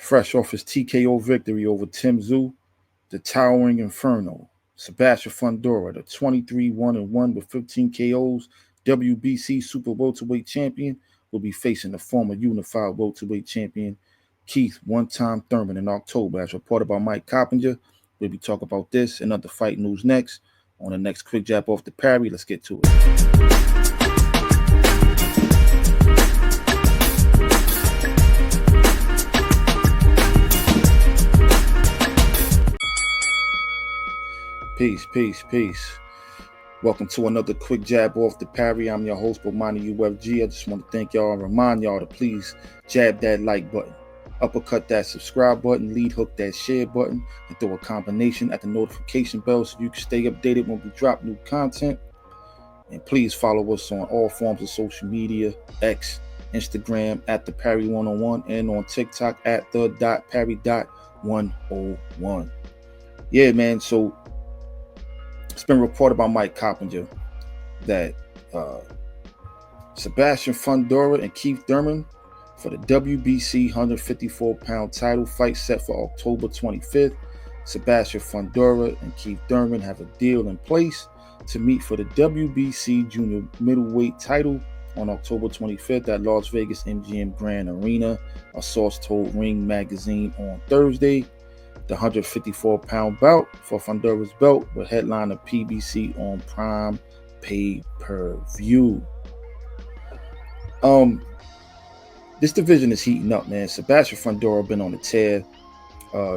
fresh off his TKO victory over Tim Tszyu, the Towering Inferno. Sebastian Fundora, the 23-1-1 with 15 KOs, WBC Super Welterweight Champion, will be facing the former Unified Welterweight Champion, Keith one-time Thurman, in October. As reported by Mike Coppinger, we'll be talking about this and other fight news next. On the next Quick Jab Off the Parry, let's get to it. Peace. Welcome to another Quick Jab Off the Parry. I'm your host, Bomani UFG. I just want to thank y'all and remind y'all to please jab that like button, uppercut that subscribe button, lead hook that share button, and throw a combination at the notification bell so you can stay updated when we drop new content. And please follow us on all forms of social media, X, Instagram at the Parry 101, and on TikTok at the.parry.101. Yeah, man, so it's been reported by Mike Coppinger that Sebastian Fundora and Keith Thurman for the WBC 154-pound title fight set for October 25th. Sebastian Fundora and Keith Thurman have a deal in place to meet for the WBC junior middleweight title on October 25th at Las Vegas MGM Grand Arena, a source told Ring Magazine on Thursday. The 154-pound bout for Fundora's belt will headline a PBC on Prime pay-per-view. This division is heating up, man. Sebastian Fundora been on the tear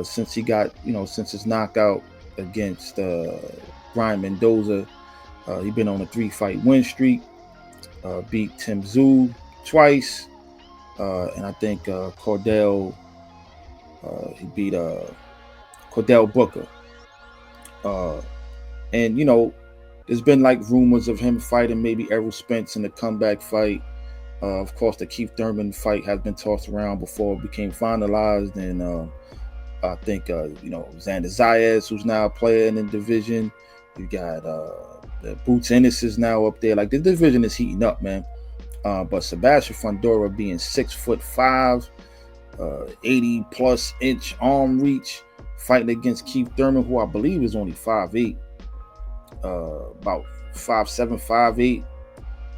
since he got, since his knockout against Brian Mendoza. He been on a 3-fight win streak. Beat Tim Tszyu twice, and I think Cordell. He beat Cordell Booker. And, there's been like rumors of him fighting maybe Errol Spence in the comeback fight. Of course, the Keith Thurman fight has been tossed around before it became finalized. And I think, Xander Zayas, who's now a player in the division. You got the Boots Ennis is now up there. Like, the division is heating up, man. But Sebastian Fundora being 6'5", 80+ inch arm reach, fighting against Keith Thurman, who I believe is only 5'8", about 5'7", 5'8",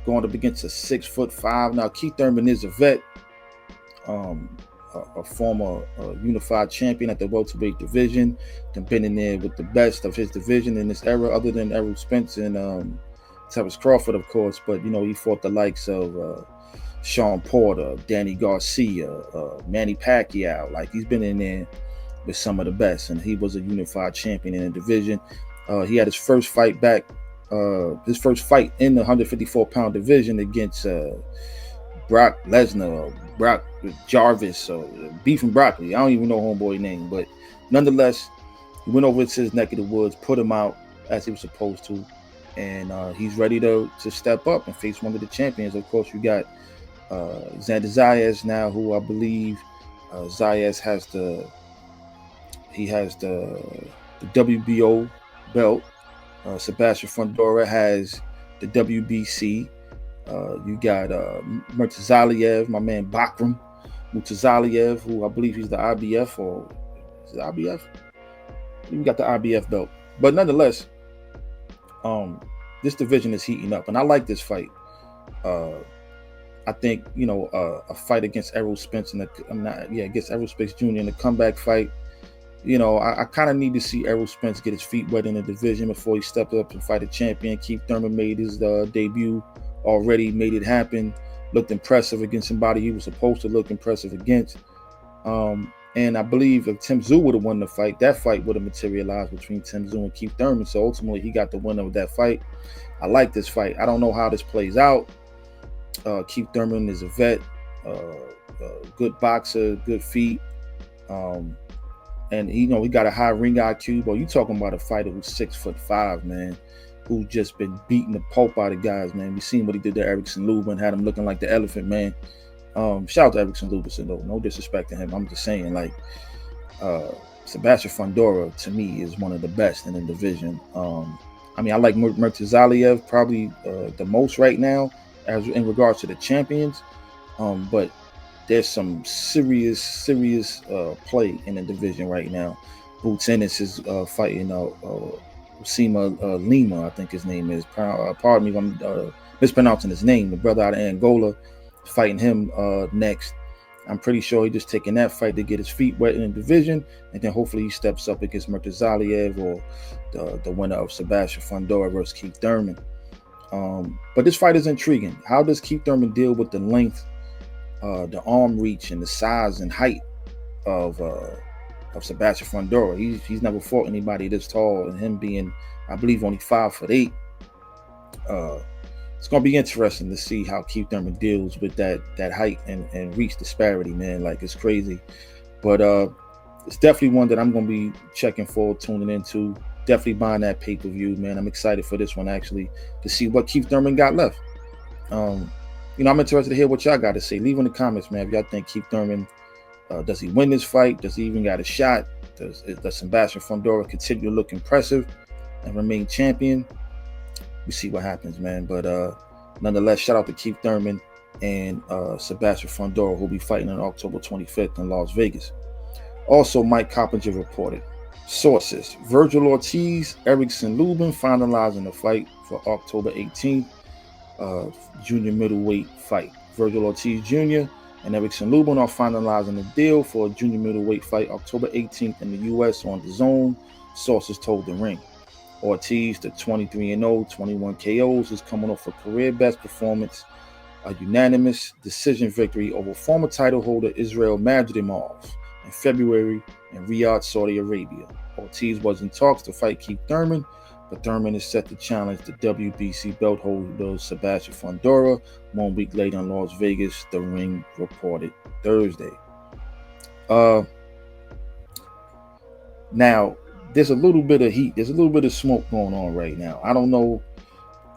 going up against a 6'5". Now Keith Thurman is a vet, a former unified champion at the welterweight division, and been in there with the best of his division in this era, other than Errol Spence and Terrence Crawford, of course. But he fought the likes of Sean Porter, Danny Garcia, Manny Pacquiao. Like, he's been in there with some of the best, and he was a unified champion in the division. He had his first fight back, his first fight in the 154-pound division against Brock Lesnar, Brock Jarvis, Beef and Broccoli. I don't even know homeboy name, but nonetheless, he went over to his neck of the woods, put him out as he was supposed to, and he's ready to step up and face one of the champions. Of course, you got Xander Zayas now, who I believe Zayas has the WBO belt. Sebastian Fundora has the WBC. You got Murtazaliev, my man Bakram Murtazaliev, who I believe he's the IBF, or is it IBF? You got the IBF belt. But nonetheless, this division is heating up, and I like this fight. I think, a fight against Errol Spence against Errol Spence Jr. in the comeback fight. I kind of need to see Errol Spence get his feet wet in the division before he stepped up and fight a champion. Keith Thurman made his debut already, made it happen, looked impressive against somebody he was supposed to look impressive against. And I believe if Tim Tszyu would have won the fight, that fight would have materialized between Tim Tszyu and Keith Thurman. So ultimately, he got the winner of that fight. I like this fight. I don't know how this plays out. Keith Thurman is a vet, good boxer, good feet. And he got a high ring IQ. But you talking about a fighter who's 6'5", man, who's just been beating the pulp out of guys, man. We seen what he did to Erikson Lubin, had him looking like the elephant, man. Shout out to Erikson Lubin, though. No disrespect to him. I'm just saying, like, Sebastian Fundora, to me, is one of the best in the division. I like Murtazaliev probably the most right now, as in regards to the champions. But there's some serious play in the division right now. Boots Ennis is fighting Usima Lima, I think his name is. Pardon me if I'm mispronouncing his name. The brother out of Angola fighting him next. I'm pretty sure he's just taking that fight to get his feet wet in the division, and then hopefully he steps up against Murtazaliev or the winner of Sebastian Fundora versus Keith Thurman. But this fight is intriguing. How does Keith Thurman deal with the length, the arm reach, and the size and height of Sebastian Fundora? He's never fought anybody this tall, and him being, I believe, only 5'8". It's gonna be interesting to see how Keith Thurman deals with that height and reach disparity, man. Like, it's crazy. But it's definitely one that I'm gonna be checking for, tuning into. Definitely buying that pay-per-view, man. I'm excited for this one, actually, to see what Keith Thurman got left. I'm interested to hear what y'all got to say. Leave in the comments, man, if y'all think Keith Thurman, does he win this fight? Does he even got a shot? Does Sebastian Fundora continue to look impressive and remain champion? We see what happens, man. But nonetheless, shout out to Keith Thurman and Sebastian Fundora, who'll be fighting on October 25th in Las Vegas. Also, Mike Coppinger reported. Sources: Virgil Ortiz, Erikson Lubin finalizing the fight for October 18th, junior middleweight fight. Virgil Ortiz Jr. and Erikson Lubin are finalizing the deal for a junior middleweight fight October 18th in the U.S. on the Zone, sources told The Ring. Ortiz, the 23-0, 21 KOs, is coming off a career-best performance, a unanimous decision victory over former title holder Israel Madrimov in February in Riyadh, Saudi Arabia. Ortiz was in talks to fight Keith Thurman, but Thurman is set to challenge the WBC belt holder Sebastian Fundora 1 week later in Las Vegas, The Ring reported Thursday. Now, there's a little bit of heat. There's a little bit of smoke going on right now. I don't know.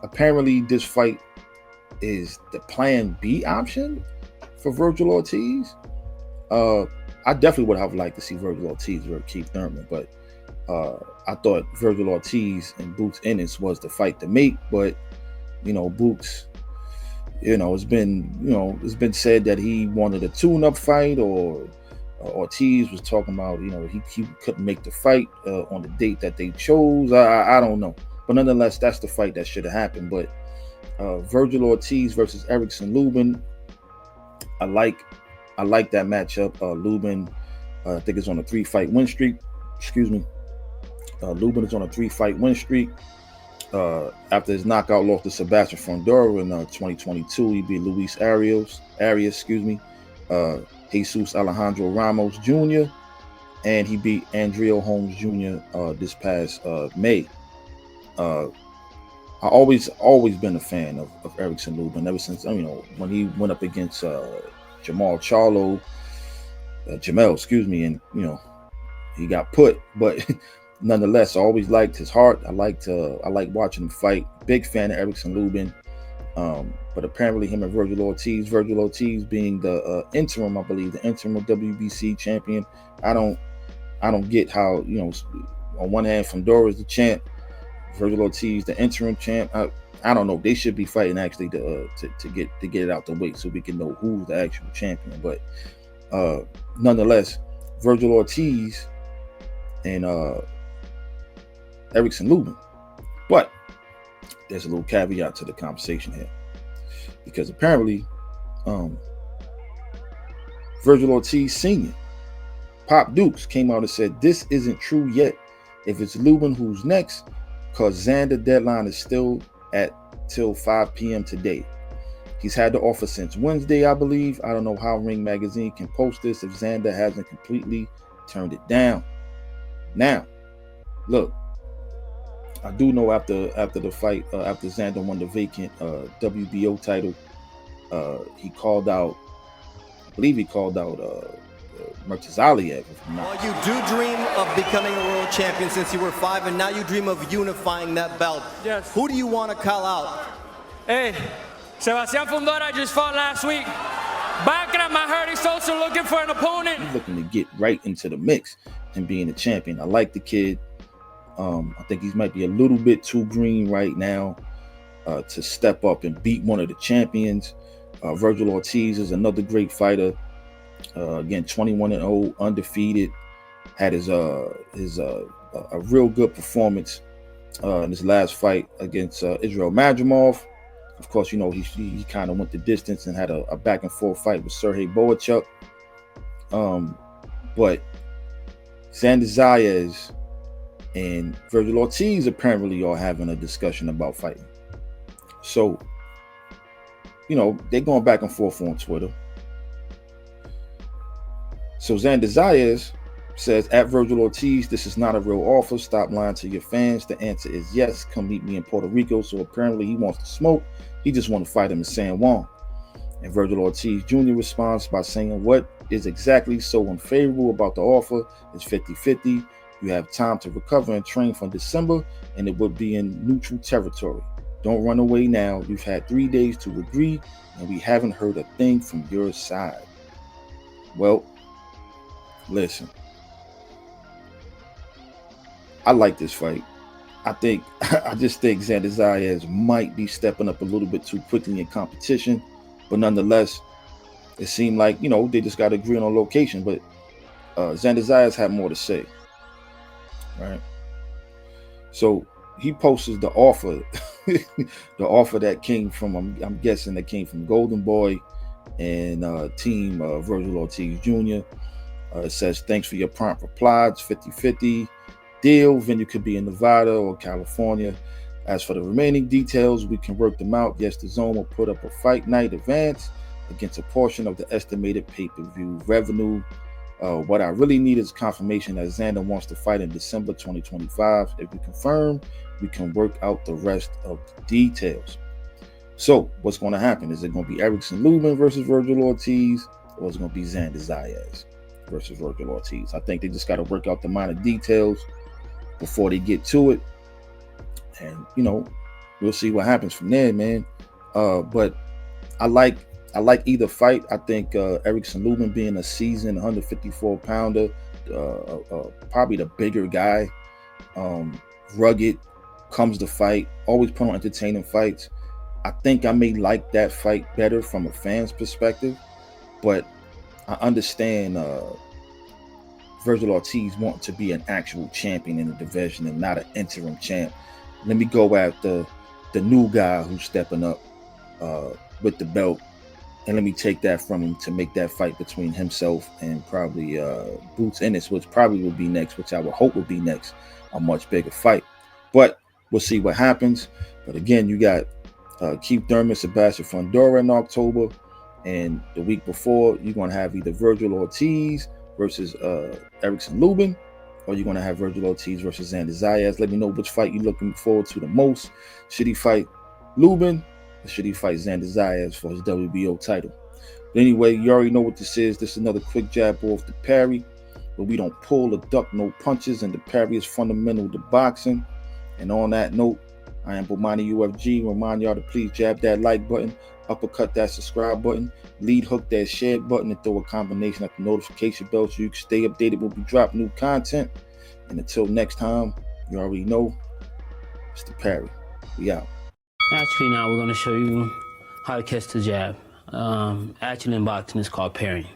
Apparently, this fight is the plan B option for Virgil Ortiz. I definitely would have liked to see Virgil Ortiz versus Keith Thurman, but I thought Virgil Ortiz and Boots Ennis was the fight to make. But Boots, it's been said that he wanted a tune-up fight, or Ortiz was talking about, he couldn't make the fight on the date that they chose. I don't know. But nonetheless, that's the fight that should have happened. But Virgil Ortiz versus Erikson Lubin, I like that matchup. Lubin, I think, is on a 3-fight win streak. Lubin is on a 3-fight win streak. After his knockout loss to Sebastian Fundora in 2022, he beat Luis Arias, Jesus Alejandro Ramos Jr., and he beat Andrea Holmes Jr. This past May. I always been a fan of Erikson Lubin ever since when he went up against Jamel, and he got put. But nonetheless, I always liked his heart. I like watching him fight. Big fan of Erikson Lubin. But apparently him and Virgil Ortiz being the interim, I believe, the interim WBC champion. I don't get how, on one hand, Fundora is the champ, Virgil Ortiz the interim champ. I don't know. They should be fighting actually to get it out the way so we can know who's the actual champion. But nonetheless, Virgil Ortiz and Erikson Lubin. But there's a little caveat to the conversation here, because apparently Virgil Ortiz Sr., Pop Dukes, came out and said this isn't true yet if it's Lubin who's next, because Xander deadline is still till 5 p.m. today. He's had the offer since Wednesday, I believe. I don't know how Ring Magazine can post this if Xander hasn't completely turned it down. Now, look, I do know after the fight, after Xander won the vacant WBO title, he called out Murtazaliev. Well, you do dream of becoming a world champion since you were 5, and now you dream of unifying that belt. Yes. Who do you want to call out? Hey, Sebastian Fundora just fought last week. Background, I heard he's also looking for an opponent. He's looking to get right into the mix and being a champion. I like the kid. I think he might be a little bit too green right now to step up and beat one of the champions. Virgil Ortiz is another great fighter. Again, 21-0, undefeated. Had his a real good performance in his last fight against Israel Madrimov. Of course, you know, he kind of went the distance and had a back and forth fight with Sergey Boachuk. But Xander Zayas and Virgil Ortiz apparently are having a discussion about fighting. So, you know, they're going back and forth on Twitter. So Xander Zayas says, at Virgil Ortiz, this is not a real offer. Stop lying to your fans. The answer is yes. Come meet me in Puerto Rico. So apparently he wants to smoke. He just want to fight him in San Juan. And Virgil Ortiz Jr. responds by saying, what is exactly so unfavorable about the offer? It's 50-50. You have time to recover and train from December, and it would be in neutral territory. Don't run away now. You've had 3 days to agree, and we haven't heard a thing from your side. Well, listen. I like this fight. I just think Xander Zayas might be stepping up a little bit too quickly in competition, but nonetheless, it seemed like, you know, they just got to agree on a location. But Xander Zayas had more to say, right? So he posted the offer, the offer that came from, I'm guessing that came from Golden Boy and team Virgil Ortiz Jr. It says, thanks for your prompt reply. It's 50-50 deal. Venue could be in Nevada or California. As for the remaining details, we can work them out. Yes, the zone will put up a fight night advance against a portion of the estimated pay-per-view revenue. What I really need is confirmation that Xander wants to fight in December 2025. If we confirm, we can work out the rest of the details. So what's going to happen? Is it going to be Erikson Lubin versus Virgil Ortiz, or is it going to be Xander Zayas versus Virgil Ortiz? I think they just got to work out the minor details before they get to it. And, you know, we'll see what happens from there, man. But I like either fight. I think Erikson Lubin being a seasoned 154-pounder, probably the bigger guy, rugged, comes to fight, always put on entertaining fights. I think I may like that fight better from a fan's perspective, but I understand Virgil Ortiz wanting to be an actual champion in the division and not an interim champ. Let me go after the new guy who's stepping up with the belt, and let me take that from him to make that fight between himself and probably Boots Ennis, which probably will be next, which I would hope will be next, a much bigger fight. But we'll see what happens. But again, you got Keith Thurman, Sebastian Fundora in October, and the week before, you're going to have either Virgil Ortiz versus Erikson Lubin, or you're going to have Virgil Ortiz versus Xander Zayas. Let me know which fight you're looking forward to the most. Should he fight Lubin, or should he fight Xander Zayas for his WBO title? But anyway, you already know what this is. This is another quick jab off the Parry, but we don't pull or duck no punches, and the Parry is fundamental to boxing. And on that note, I am Bomani UFG. Remind y'all to please jab that like button, uppercut that subscribe button, lead hook that share button, and throw a combination at the notification bell so you can stay updated when we drop new content. And until next time, you already know, Mr. Parry. We out. Actually, now we're going to show you how to catch the jab. Actually, in boxing, it's called parrying.